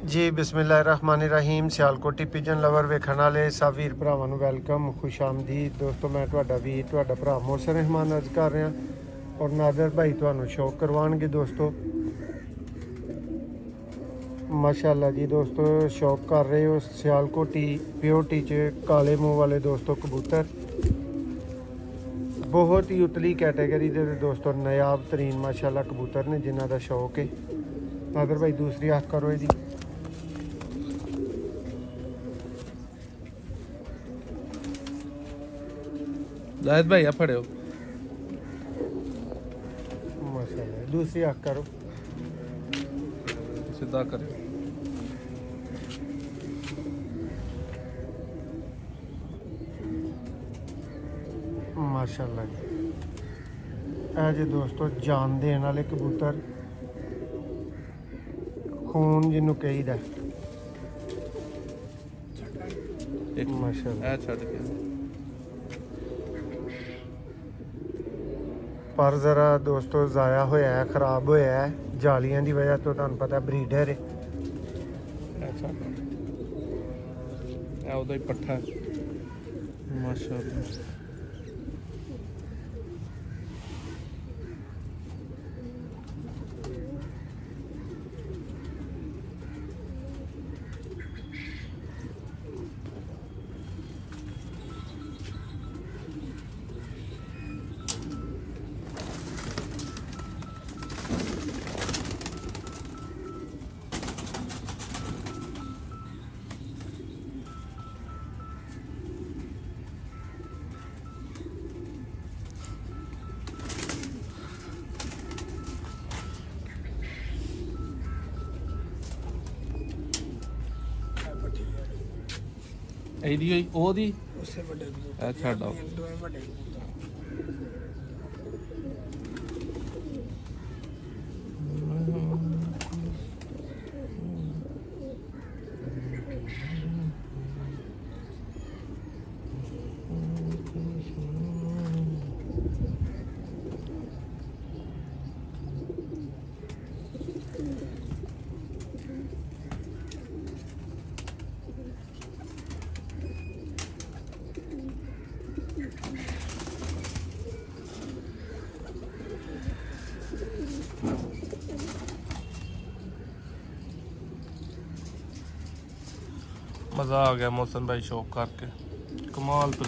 जी बिस्मिल्लाहिर्रहमानिर्रहीम। Sialkoti pigeon lover वेखण वाले सब वीर भरावां नूं वेलकम, खुश आमदीद। दोस्तों मैं तुहाडा वीर तुहाडा भरा मोहसिन रहमान अर्ज कर रहा और नादर भाई तुहानूं शौक करवाणगे। दोस्तों माशाअल्लाह जी, दोस्तों शौक कर रहे हो सियालकोटी प्योरिटी च काले मूँह वाले दोस्तों कबूतर, बहुत ही उतली कैटेगरी के दोस्तों नायाब तरीन माशाअल्लाह कबूतर ने जिन्हों का शौक है। नादर भाई दूसरी अख करो जी। जाहिद भाई आप फड़े हो माशाअल्लाह, दूसरी अख करो, सीधा करो। माशाअल्लाह जी, ऐ जी दोस्तों जान देने वाले कबूतर, खून जिन्हों कहीदा माशाअल्लाह। पर जरा दोस्तों ज़ाया होया है, खराब होया है जालियां की वजह तो, तुहानूं पता ब्रीडर है। पट्ठा माशाअल्लाह। मज़ा आ गया मोहसिन भाई शौक करके, कमाल तो